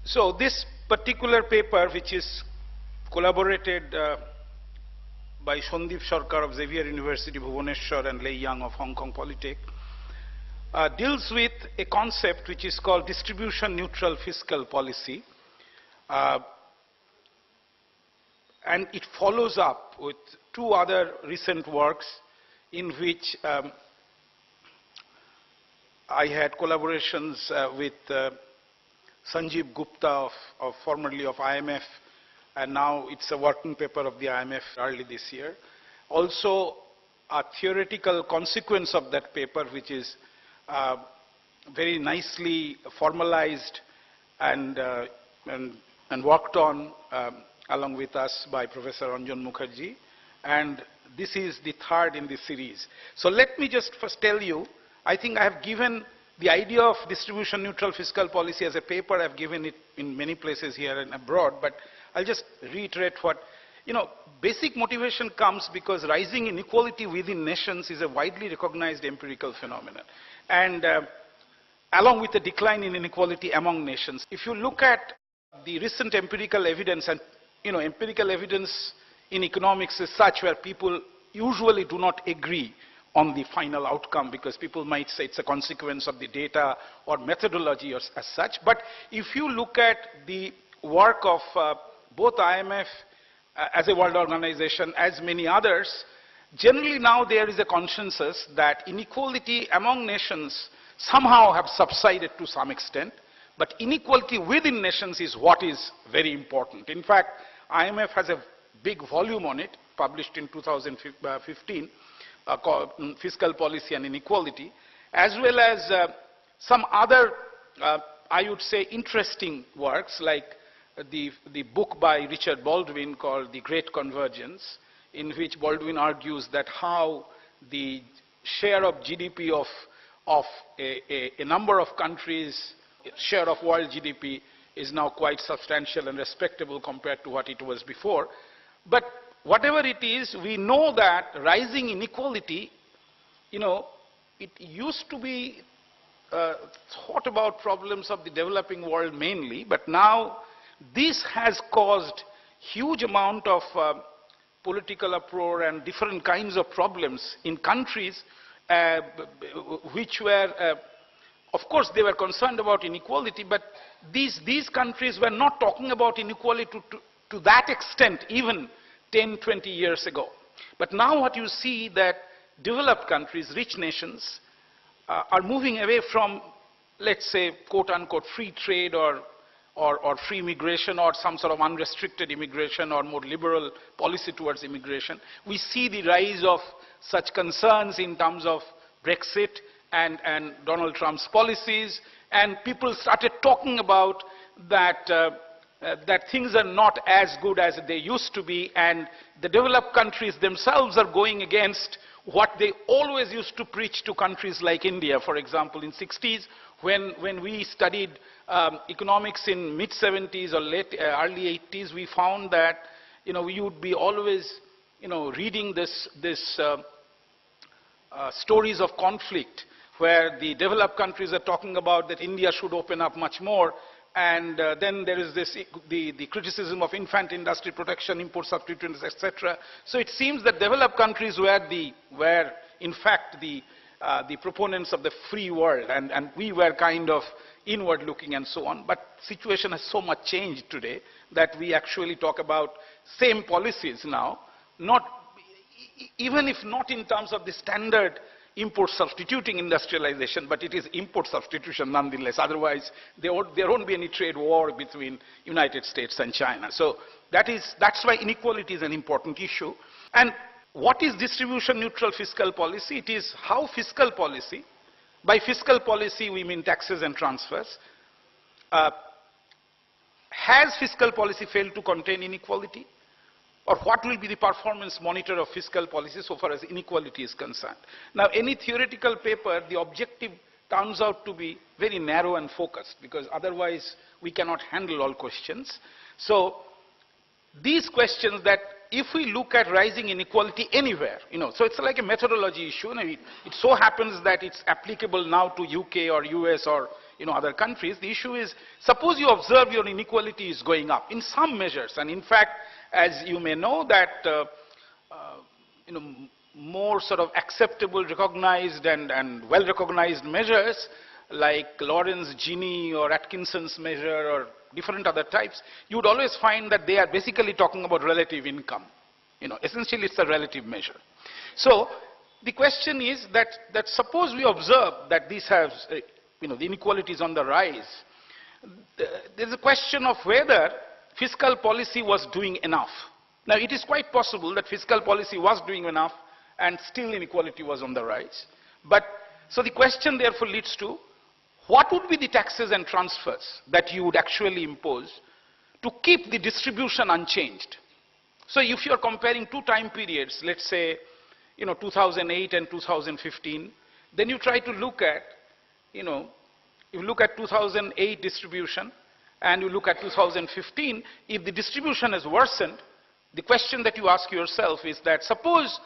So this particular paper, which is collaborated by Sandeep Sarkar of Xavier University, Bhubaneswar, and Lei Yang of Hong Kong Polytech, deals with a concept which is called distribution neutral fiscal policy. And it follows up with two other recent works in which I had collaborations with Sanjeev Gupta, formerly of IMF, and now it's a working paper of the IMF early this year. Also, a theoretical consequence of that paper, which is very nicely formalized and worked on along with us by Professor Ranjan Mukherjee. And this is the third in the series. So let me just first tell you, I think I have given the idea of distribution neutral fiscal policy as a paper. I've given it in many places here and abroad, but I'll just reiterate what, basic motivation comes because rising inequality within nations is a widely recognized empirical phenomenon. And along with the decline in inequality among nations. If you look at the recent empirical evidence, and empirical evidence in economics is such where people usually do not agree on the final outcome because people might say it's a consequence of the data or methodology or as such. But if you look at the work of both IMF as a world organization, as many others, generally now there is a consensus that inequality among nations somehow have subsided to some extent, but inequality within nations is what is very important. In fact, IMF has a big volume on it, published in 2015, called Fiscal Policy and Inequality, as well as some other, I would say, interesting works, like the book by Richard Baldwin called The Great Convergence, in which Baldwin argues that how the share of GDP of a number of countries, share of world GDP, is now quite substantial and respectable compared to what it was before. But whatever it is, we know that rising inequality, it used to be thought about problems of the developing world mainly, but now this has caused huge amount of political uproar and different kinds of problems in countries which were, of course, they were concerned about inequality, but these countries were not talking about inequality to that extent even 10, 20 years ago. But now what you see that developed countries, rich nations, are moving away from, let's say, quote-unquote, free trade or free immigration or some sort of unrestricted immigration or more liberal policy towards immigration. We see the rise of such concerns in terms of Brexit and Donald Trump's policies, and people started talking about that that things are not as good as they used to be, and the developed countries themselves are going against what they always used to preach to countries like India. For example, in 60s, when we studied economics in mid-70s or early 80s, we found that we would be always reading this stories of conflict where the developed countries are talking about that India should open up much more, and then there is the criticism of infant industry protection, import substitutions, etc. So it seems that developed countries were in fact the proponents of the free world, and we were kind of inward looking and so on. But situation has so much changed today that we actually talk about same policies now, even if not in terms of the standard import substituting industrialization, but it is import substitution nonetheless. Otherwise, there won't be any trade war between United States and China. So that's why inequality is an important issue. And what is distribution neutral fiscal policy? It is how fiscal policy, by fiscal policy we mean taxes and transfers, has fiscal policy failed to contain inequality? Or what will be the performance monitor of fiscal policy so far as inequality is concerned? Now, any theoretical paper, the objective turns out to be very narrow and focused, because otherwise we cannot handle all questions. So these questions that if we look at rising inequality anywhere, so it's like a methodology issue. It so happens that it's applicable now to UK or US or other countries. The issue is, suppose you observe your inequality is going up in some measures, and in fact, as you may know, that more sort of acceptable, recognized and well-recognized measures like Lawrence, Gini or Atkinson's measure or different other types, you would always find that they are basically talking about relative income. Essentially it's a relative measure. So the question is that suppose we observe that this has, the inequality is on the rise. There's a question of whether fiscal policy was doing enough. Now it is quite possible that fiscal policy was doing enough and still inequality was on the rise. But, so the question therefore leads to, what would be the taxes and transfers that you would actually impose to keep the distribution unchanged? So if you're comparing two time periods, let's say, 2008 and 2015, then you try to look at, you look at 2008 distribution and you look at 2015, if the distribution has worsened, the question that you ask yourself is that suppose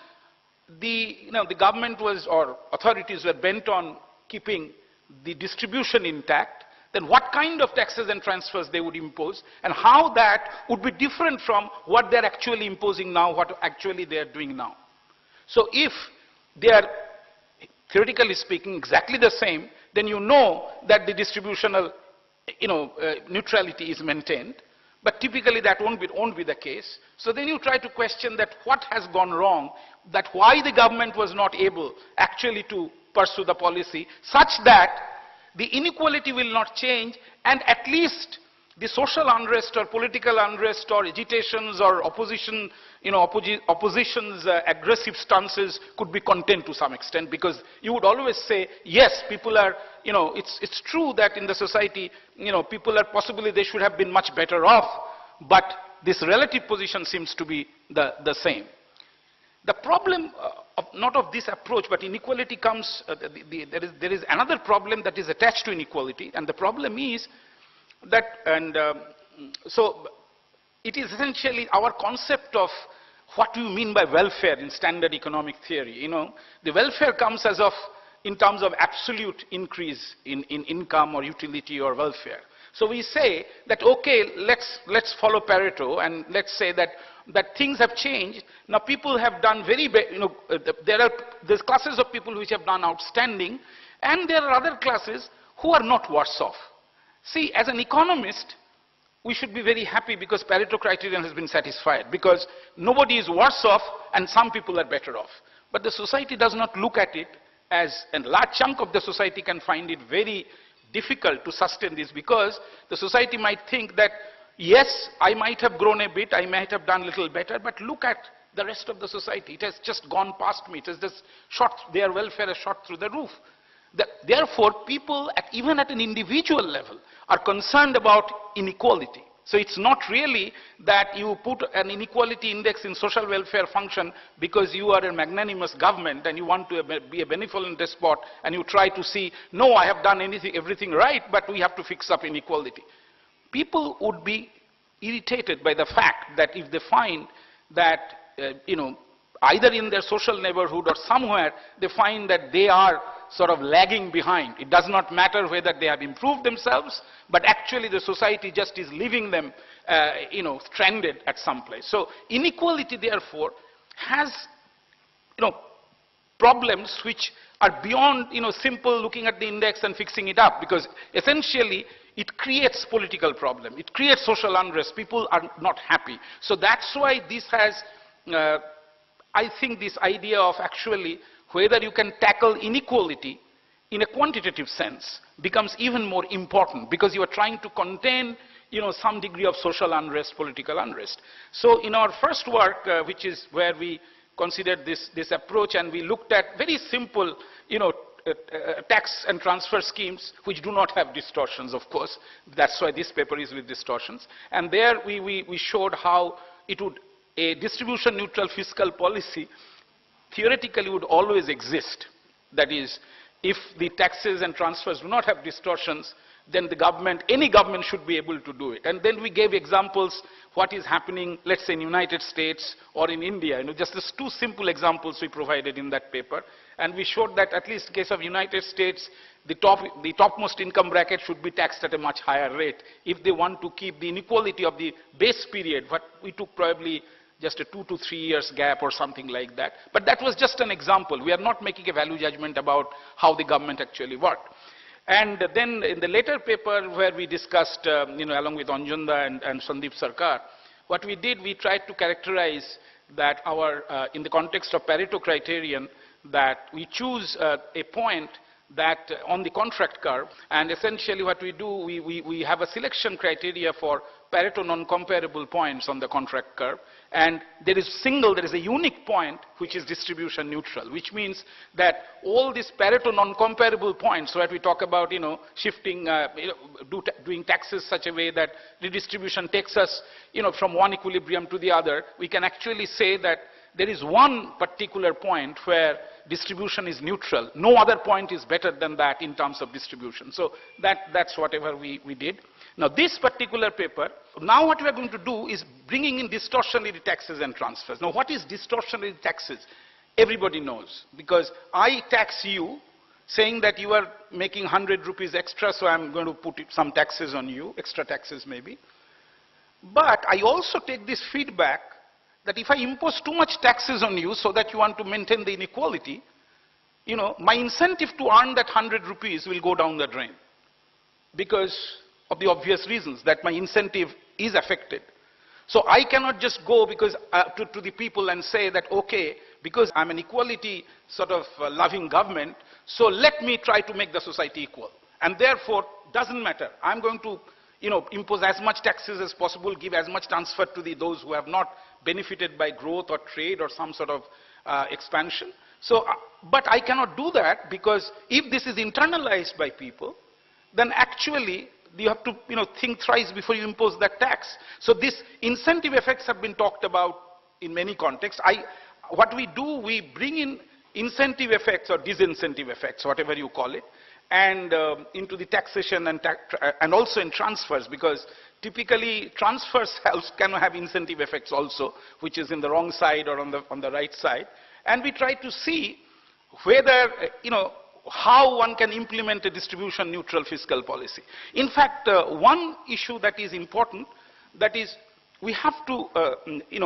the government was, or authorities were bent on keeping the distribution intact, then what kind of taxes and transfers they would impose and how that would be different from what they're actually imposing now, what actually they're doing now. So if they are, theoretically speaking, exactly the same, then you know that the distributional neutrality is maintained. But typically that won't be the case. So then you try to question that what has gone wrong, that why the government was not able actually to pursue the policy such that the inequality will not change and at least the social unrest or political unrest or agitations or opposition, opposition's aggressive stances could be contained to some extent, because you would always say, yes, people are, it's true that in the society, people are possibly they should have been much better off, but this relative position seems to be the same. The problem not of this approach, but inequality comes, there is another problem that is attached to inequality, and the problem is that, so it is essentially our concept of what do you mean by welfare in standard economic theory. The welfare comes as of, in terms of absolute increase in income or utility or welfare. So we say that, okay, let's follow Pareto and let's say that things have changed. Now people have done there's classes of people which have done outstanding, and there are other classes who are not worse off. See, as an economist, we should be very happy because Pareto criterion has been satisfied, because nobody is worse off and some people are better off. But the society does not look at it as, a large chunk of the society can find it very difficult to sustain this, because the society might think that, yes, I might have grown a bit, I might have done a little better, but look at the rest of the society. It has just gone past me. It has just shot, their welfare has shot through the roof. Therefore, people, even at an individual level, are concerned about inequality. So it's not really that you put an inequality index in social welfare function because you are a magnanimous government and you want to be a benevolent despot and you try to see, no, I have done everything right, but we have to fix up inequality. People would be irritated by the fact that if they find that, either in their social neighborhood or somewhere, they find that they are sort of lagging behind. It does not matter whether they have improved themselves, but actually the society just is leaving them, stranded at some place. So inequality, therefore, has, problems which are beyond, simple looking at the index and fixing it up, because essentially it creates political problem. It creates social unrest. People are not happy. So that's why this has, I think this idea of actually whether you can tackle inequality in a quantitative sense becomes even more important, because you are trying to contain, some degree of social unrest, political unrest. So in our first work, which is where we considered this approach, and we looked at very simple, tax and transfer schemes which do not have distortions, of course. That's why this paper is with distortions. And there we showed how it would, a distribution neutral fiscal policy theoretically would always exist. That is, if the taxes and transfers do not have distortions, then the government, any government should be able to do it. And then we gave examples what is happening, let's say in United States or in India. Just these two simple examples we provided in that paper. And we showed that at least in case of United States, the topmost income bracket should be taxed at a much higher rate if they want to keep the inequality of the base period, what we took probably just a 2 to 3 years gap or something like that. But that was just an example. We are not making a value judgment about how the government actually worked. And then in the later paper where we discussed, along with Anjanda and Sandeep Sarkar, what we did, we tried to characterize that in the context of Pareto criterion, that we choose a point that on the contract curve, and essentially what we do, we have a selection criteria for Pareto non-comparable points on the contract curve, and there is a unique point which is distribution neutral, which means that all these Pareto non-comparable points, where we talk about, shifting, doing taxes such a way that redistribution takes us, from one equilibrium to the other, we can actually say that there is one particular point where distribution is neutral. No other point is better than that in terms of distribution. So that's whatever we did. Now this particular paper, now what we are going to do is bringing in distortionary taxes and transfers. Now what is distortionary taxes? Everybody knows, because I tax you saying that you are making 100 rupees extra, so I'm going to put some taxes on you, extra taxes maybe. But I also take this feedback that if I impose too much taxes on you so that you want to maintain the inequality, my incentive to earn that 100 rupees will go down the drain because of the obvious reasons that my incentive is affected. So I cannot just go because to the people and say that, okay, because I'm an equality sort of loving government, so let me try to make the society equal. And therefore, doesn't matter. I'm going to impose as much taxes as possible, give as much transfer to those who have not benefited by growth or trade or some sort of expansion. So, but I cannot do that because if this is internalized by people, then actually you have to think thrice before you impose that tax. So these incentive effects have been talked about in many contexts. What we do, we bring in incentive effects or disincentive effects, whatever you call it, and into the taxation and also in transfers, because typically transfers can have incentive effects also, which is in the wrong side or on the right side. And we try to see whether, how one can implement a distribution neutral fiscal policy. In fact, one issue that is important, that is we have to,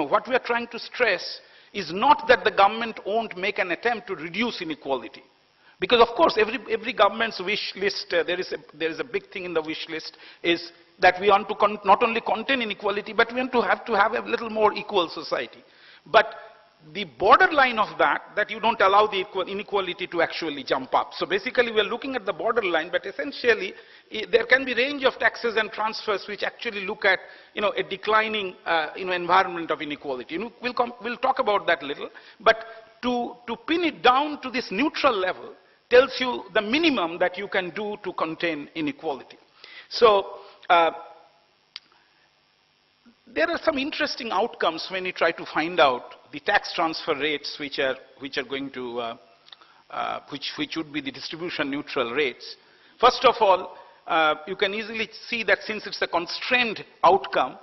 what we are trying to stress is not that the government won't make an attempt to reduce inequality. Because of course, every government's wish list, there is a big thing in the wish list, is that we want to not only contain inequality, but we want to have a little more equal society. But the borderline of that you don't allow the inequality to actually jump up. So basically, we are looking at the borderline, but essentially, there can be range of taxes and transfers which actually look at, a declining, environment of inequality. We'll talk about that a little, but to pin it down to this neutral level tells you the minimum that you can do to contain inequality. So there are some interesting outcomes when you try to find out the tax transfer rates which are going to which would be the distribution neutral rates. First of all, you can easily see that since it's a constrained outcome,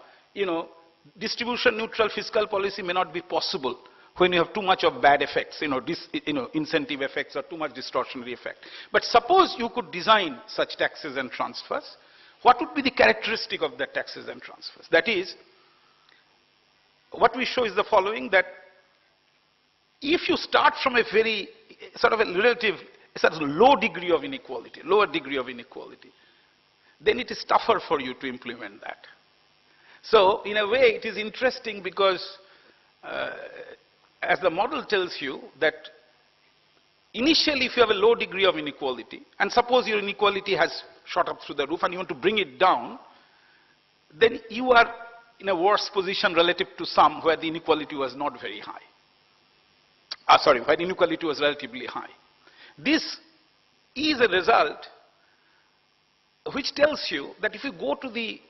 distribution neutral fiscal policy may not be possible when you have too much of bad effects, incentive effects or too much distortionary effect. But suppose you could design such taxes and transfers, what would be the characteristic of the taxes and transfers? That is, what we show is the following, that if you start from a very sort of a relative, sort of low degree of inequality, lower degree of inequality, then it is tougher for you to implement that. So in a way, it is interesting because as the model tells you that initially if you have a low degree of inequality, and suppose your inequality has shot up through the roof and you want to bring it down, then you are in a worse position relative to some where the inequality was not very high. Where inequality was relatively high. This is a result which tells you that if you go to the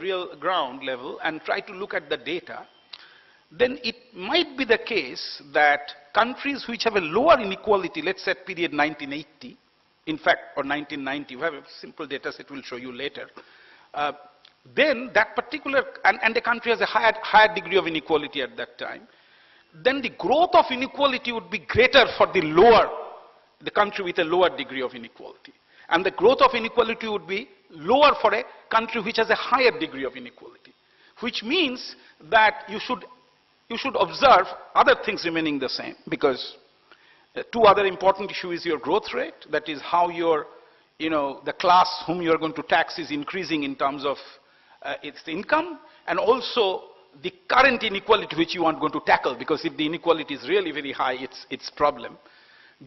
real ground level and try to look at the data, then it might be the case that countries which have a lower inequality, let's say period 1980, in fact, or 1990, we have a simple data set we'll show you later, then that particular, and the country has a higher degree of inequality at that time, then the growth of inequality would be greater for the country with a lower degree of inequality. And the growth of inequality would be lower for a country which has a higher degree of inequality. Which means that you should observe other things remaining the same, because two other important issues is your growth rate, that is how the class whom you are going to tax is increasing in terms of its income, and also the current inequality which you are going to tackle, because if the inequality is really very high, it's problem.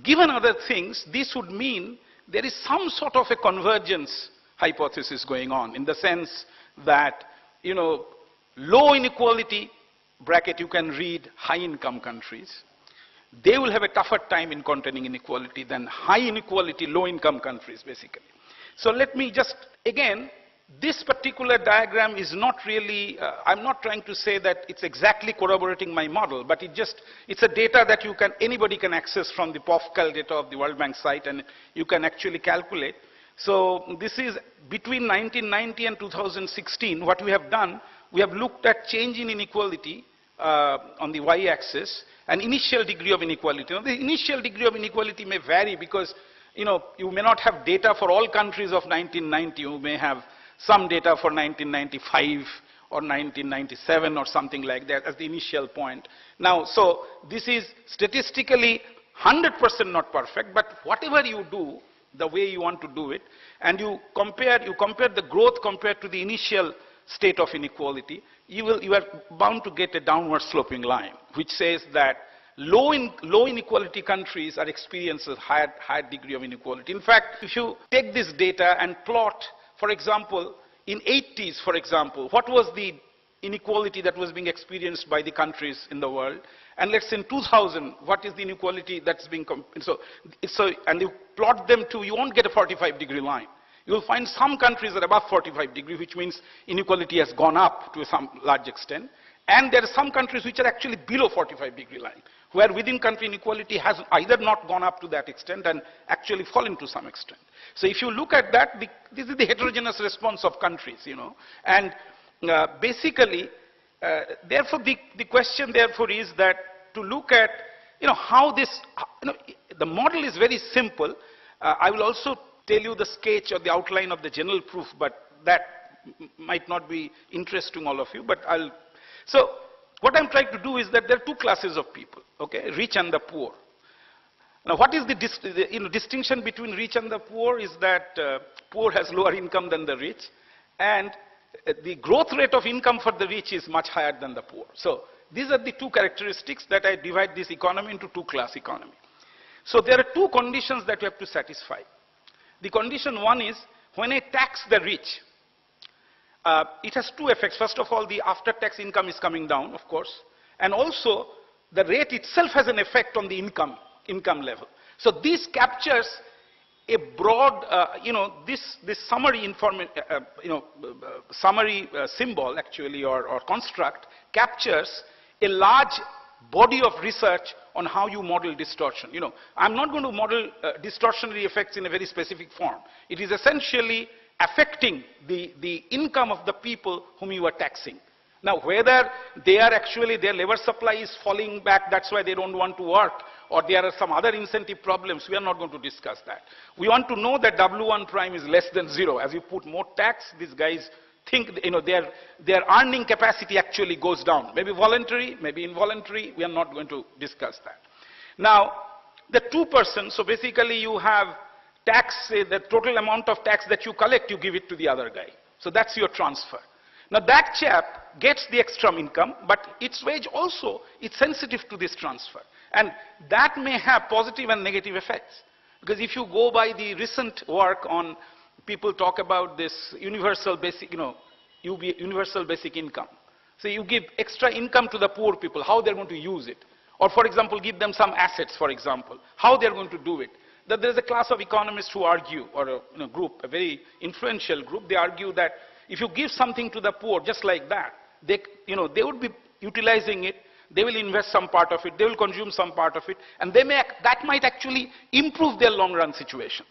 Given other things, this would mean there is some sort of a convergence hypothesis going on, in the sense that, low inequality bracket you can read high income countries. They will have a tougher time in containing inequality than high inequality low income countries, basically. So let me just, again, this particular diagram is not really, I'm not trying to say that it's exactly corroborating my model, but it's a data that anybody can access from the Prof data of the World Bank site, and you can actually calculate. So this is between 1990 and 2016. What we have done, we have looked at change in inequality on the y-axis, and initial degree of inequality. Now, the initial degree of inequality may vary because, you may not have data for all countries of 1990. You may have some data for 1995 or 1997 or something like that as the initial point. Now, so this is statistically 100% not perfect, but whatever you do, the way you want to do it, and you compare the growth compared to the initial state of inequality, you are bound to get a downward sloping line, which says that low inequality countries are experiencing a higher degree of inequality. In fact, if you take this data and plot, for example, in 80s, for example, what was the inequality that was being experienced by the countries in the world? And let's say in 2000, what is the inequality that's being, and you plot them to, you won't get a 45-degree line. You'll find some countries are above 45 degrees, which means inequality has gone up to some large extent. And there are some countries which are actually below 45-degree line, where within country inequality has either not gone up to that extent and actually fallen to some extent. So if you look at that, this is the heterogeneous response of countries, And basically, therefore, the question therefore is that to look at, how this, the model is very simple. I will also tell you the sketch or the outline of the general proof, but that might not be interesting all of you, but so what I'm trying to do is that there are two classes of people, okay, rich and the poor. Now what is the distinction between rich and the poor is that poor has lower income than the rich, and the growth rate of income for the rich is much higher than the poor. So these are the two characteristics that I divide this economy into two-class economy. So there are two conditions that you have to satisfy. The condition one is, when I tax the rich, it has two effects. First of all, the after-tax income is coming down, of course, and also the rate itself has an effect on the income level. So this captures a broad, this summary summary symbol actually or construct captures a large body of research on how you model distortion. I'm not going to model distortionary effects in a very specific form. It is essentially affecting the income of the people whom you are taxing. Now, whether they are actually, their labor supply is falling back, that's why they don't want to work, or there are some other incentive problems, we are not going to discuss that. We want to know that W1 prime is less than 0. As you put more tax, these guys think, their earning capacity actually goes down. Maybe voluntary, maybe involuntary, we are not going to discuss that. Now, the 2%, so basically you have tax, the total amount of tax that you collect, you give it to the other guy. So that's your transfer. Now that chap gets the extra income, but its wage also is sensitive to this transfer. And that may have positive and negative effects. Because if you go by the recent work on, people talk about this universal basic, universal basic income. So you give extra income to the poor people, how they're going to use it. Or for example, give them some assets, for example, how they're going to do it. That there's a class of economists who argue, or a group, a very influential group, they argue that if you give something to the poor just like that, they would be utilizing it, they will invest some part of it, they will consume some part of it, and that might actually improve their long-run situation.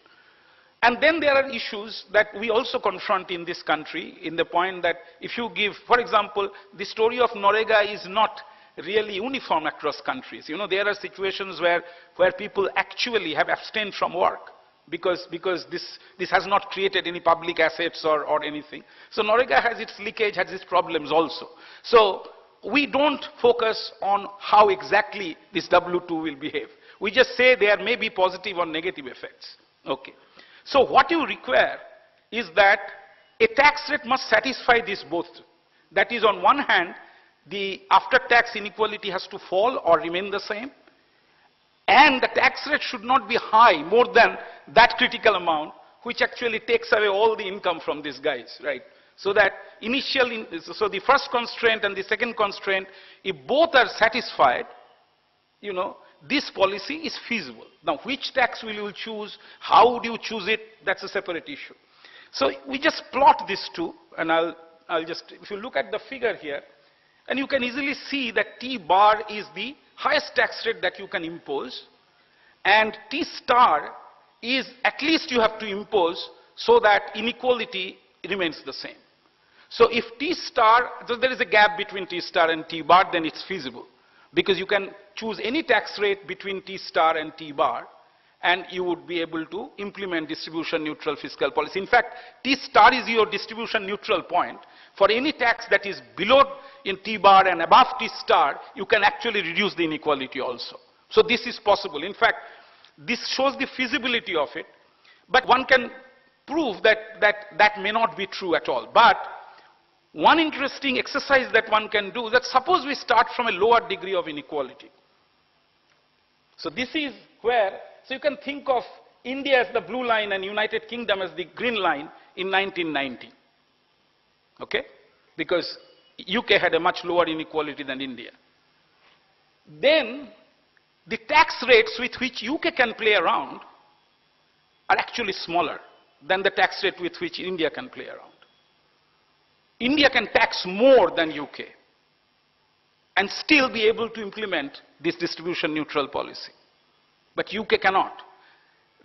And then there are issues that we also confront in this country, in the point that if you give, for example, the story of Norega is not really uniform across countries. You know, there are situations where people actually have abstained from work because this has not created any public assets or anything. So Norega has its leakage, has its problems also. So we don't focus on how exactly this W2 will behave. We just say there may be positive or negative effects. Okay. So what you require is that a tax rate must satisfy this both. That is, on one hand, the after-tax inequality has to fall or remain the same, and the tax rate should not be high, more than that critical amount, which actually takes away all the income from these guys, right? So that so the first constraint and the second constraint, if both are satisfied, you know, this policy is feasible. Now, which tax will you choose? How would you choose it? That's a separate issue. So we just plot these two, and I'll just, if you look at the figure here, and you can easily see that T bar is the highest tax rate that you can impose, and T star is at least you have to impose so that inequality remains the same. So if T star, so there is a gap between T star and T bar, then it's feasible, because you can choose any tax rate between T star and T bar, and you would be able to implement distribution neutral fiscal policy. In fact, T star is your distribution neutral point. For any tax that is below in T bar and above T star, you can actually reduce the inequality also. So this is possible. In fact, this shows the feasibility of it, but one can prove that may not be true at all. But one interesting exercise that one can do is that suppose we start from a lower degree of inequality. So this is where, so you can think of India as the blue line and United Kingdom as the green line in 1990. Okay? Because UK had a much lower inequality than India. Then the tax rates with which UK can play around are actually smaller than the tax rate with which India can play around. India can tax more than UK and still be able to implement this distribution neutral policy. But UK cannot.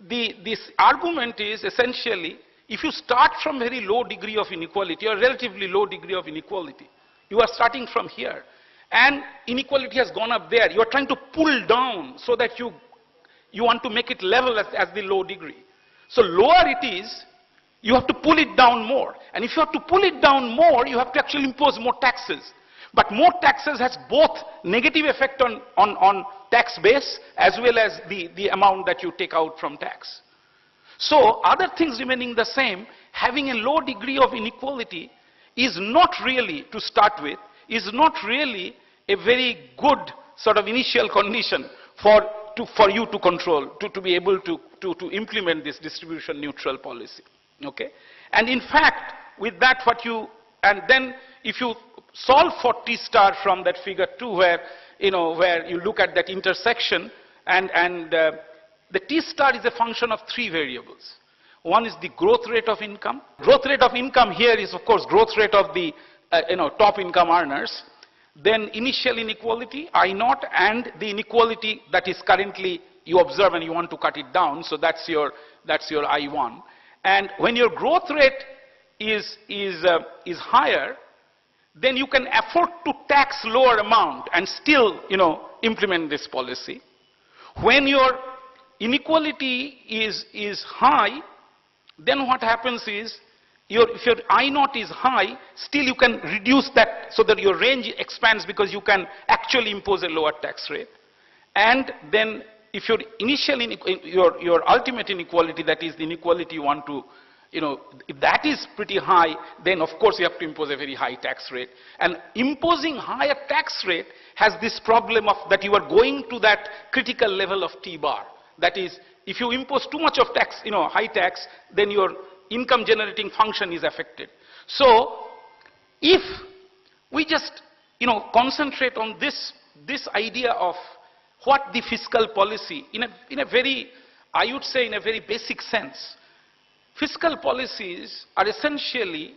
This argument is essentially, if you start from very low degree of inequality or relatively low degree of inequality, you are starting from here, and inequality has gone up there. You are trying to pull down so that you want to make it level as the low degree. So lower it is, you have to pull it down more. And if you have to pull it down more, you have to actually impose more taxes. But more taxes has both negative effect on tax base as well as the amount that you take out from tax. So other things remaining the same, having a low degree of inequality is not really, to start with, is not really a very good sort of initial condition for you to control, to be able to implement this distribution neutral policy. Okay? And in fact, with that and then if you solve for T star from that figure 2 where you look at that intersection and the T star is a function of 3 variables. One is the growth rate of income. Growth rate of income here is, of course, growth rate of the top income earners. Then initial inequality, I0, and the inequality that is currently you observe and you want to cut it down. So that's your I1. And when your growth rate is higher, then you can afford to tax lower amount and still, implement this policy. When your inequality is high, then what happens is, if your I0 is high, still you can reduce that so that your range expands because you can actually impose a lower tax rate. And then if your initial, your ultimate inequality, that is the inequality you want to, if that is pretty high, then of course you have to impose a very high tax rate. And imposing higher tax rate has this problem of that you are going to that critical level of T bar. That is, if you impose too much of tax, high tax, then your income generating function is affected. So if we just, concentrate on this idea of what the fiscal policy, in a very, I would say in a very basic sense, fiscal policies are essentially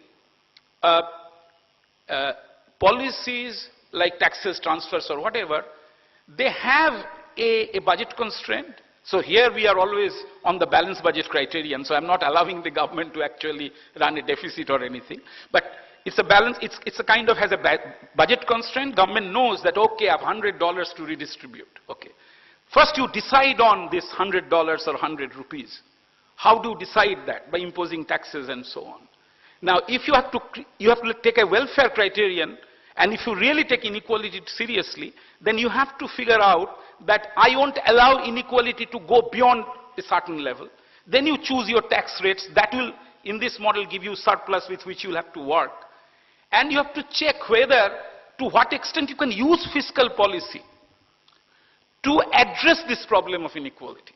policies like taxes, transfers or whatever. They have a budget constraint. So here we are always on the balanced budget criterion, so I'm not allowing the government to actually run a deficit or anything. But it's a balance, it's a kind of has a budget constraint. Government knows that, okay, I have $100 to redistribute. Okay. First you decide on this $100 or 100 rupees. How do you decide that? By imposing taxes and so on. Now, if you have to take a welfare criterion, and if you really take inequality seriously, then you have to figure out that I won't allow inequality to go beyond a certain level. Then you choose your tax rates. That will, in this model, give you surplus with which you will have to work. And you have to check whether, to what extent you can use fiscal policy to address this problem of inequality.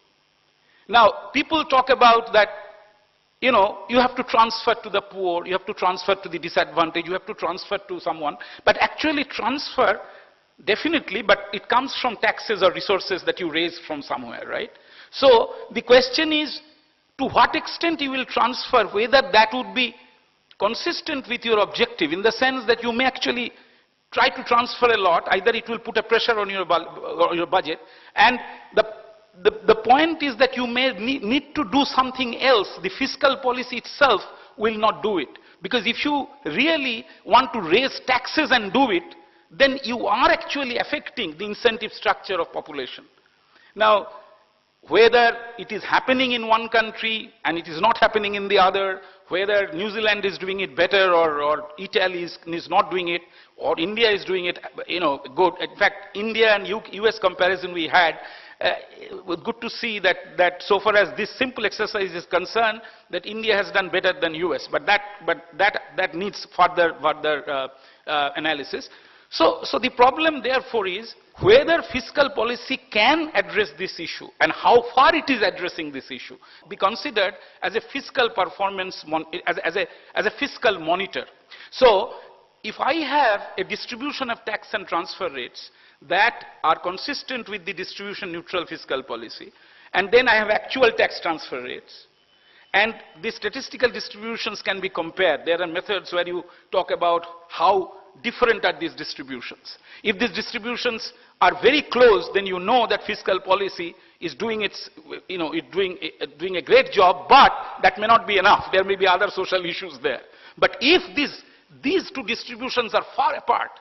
Now, people talk about that, you know, you have to transfer to the poor, you have to transfer to the disadvantaged, you have to transfer to someone. But actually transfer, definitely, but it comes from taxes or resources that you raise from somewhere, right? So the question is, to what extent you will transfer, whether that would be consistent with your objective, in the sense that you may actually try to transfer a lot, either it will put a pressure on your budget, and the point is that you may need to do something else. The fiscal policy itself will not do it. Because if you really want to raise taxes and do it, then you are actually affecting the incentive structure of population. Now, whether it is happening in one country and it is not happening in the other, whether New Zealand is doing it better or Italy is not doing it, or India is doing it, you know, good. In fact, India and US comparison we had, it was good to see that so far as this simple exercise is concerned, that India has done better than US, but that needs further analysis. So the problem therefore is whether fiscal policy can address this issue and how far it is addressing this issue be considered as a fiscal performance, as a fiscal monitor. So if I have a distribution of tax and transfer rates that are consistent with the distribution neutral fiscal policy, and then I have actual tax transfer rates, and the statistical distributions can be compared. There are methods where you talk about how different are these distributions. If these distributions are very close, then you know that fiscal policy is doing its, you know, doing a great job, but that may not be enough. There may be other social issues there. But if these two distributions are far apart,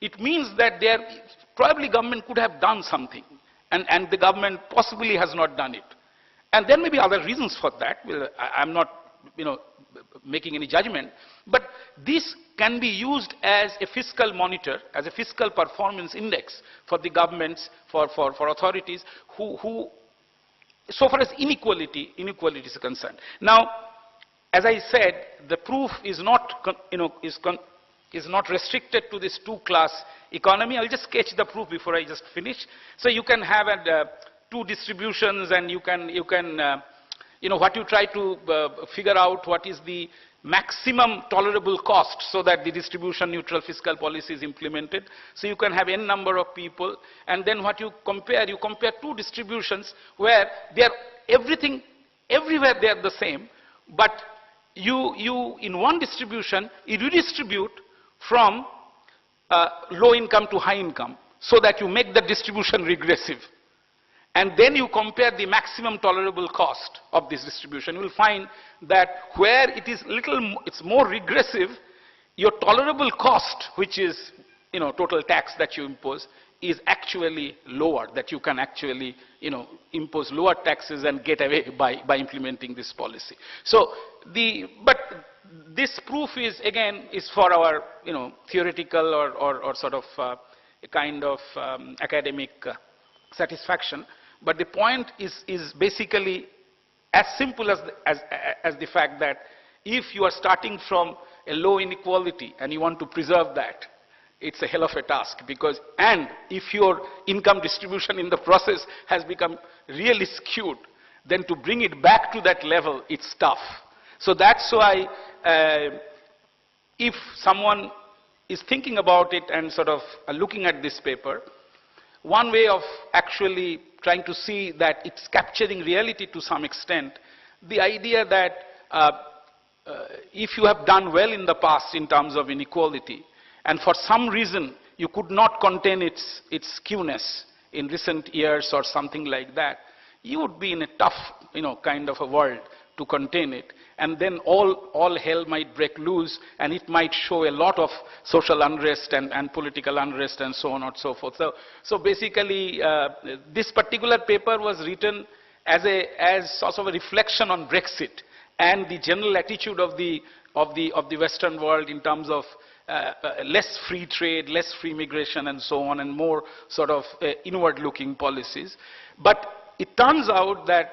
it means that probably government could have done something, and the government possibly has not done it. And there may be other reasons for that. Well, I'm not, you know, making any judgment, but this can be used as a fiscal monitor, as a fiscal performance index for the governments, for authorities who, so far as inequality is concerned. Now, as I said, the proof is not, is not restricted to this two-class economy. I'll just sketch the proof before I just finish. So you can have two distributions, and you can what you try to figure out what is the maximum tolerable cost so that the distribution neutral fiscal policy is implemented. So you can have n number of people, and then what you compare two distributions where they are everywhere they are the same, but you in one distribution you redistribute from low income to high income so that you make the distribution regressive. And then you compare the maximum tolerable cost of this distribution. You will find that where it is it's more regressive, your tolerable cost, which is, total tax that you impose, is actually lower, that you can actually, impose lower taxes and get away by implementing this policy. So but this proof is, again, is for our, theoretical or sort of a kind of academic satisfaction. But the point is basically as simple as the fact that if you are starting from a low inequality and you want to preserve that, it's a hell of a task, and if your income distribution in the process has become really skewed, then to bring it back to that level, it's tough. So that's why if someone is thinking about it and sort of looking at this paper, one way of actually trying to see that it's capturing reality to some extent, the idea that if you have done well in the past in terms of inequality, and for some reason you could not contain its skewness in recent years or something like that, you would be in a tough, kind of a world to contain it. And then all hell might break loose, and it might show a lot of social unrest and political unrest and so on and so forth. So basically, this particular paper was written as sort of a reflection on Brexit and the general attitude of the Western world in terms of less free trade, less free migration and so on, and more sort of inward-looking policies. But it turns out that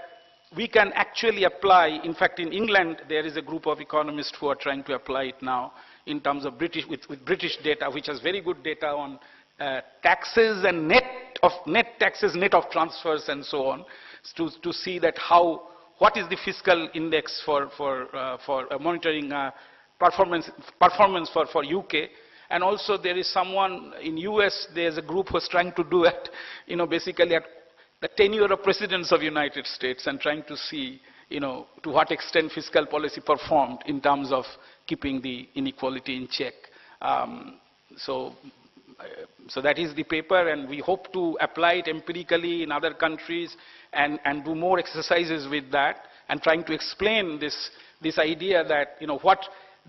we can actually apply, in fact in England there is a group of economists who are trying to apply it now in terms of with British data, which has very good data on taxes and net taxes, net of transfers and so on, to see that what is the fiscal index for monitoring performance for UK. And also there is someone in US, there's a group who's trying to do it, basically at the tenure of presidents of United States, and trying to see, to what extent fiscal policy performed in terms of keeping the inequality in check. So that is the paper, and we hope to apply it empirically in other countries and do more exercises with that, and trying to explain this idea that, what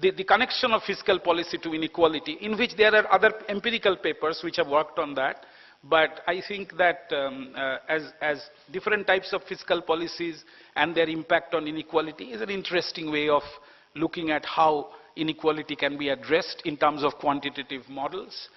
the connection of fiscal policy to inequality, in which there are other empirical papers which have worked on that. But I think that as different types of fiscal policies and their impact on inequality is an interesting way of looking at how inequality can be addressed in terms of quantitative models.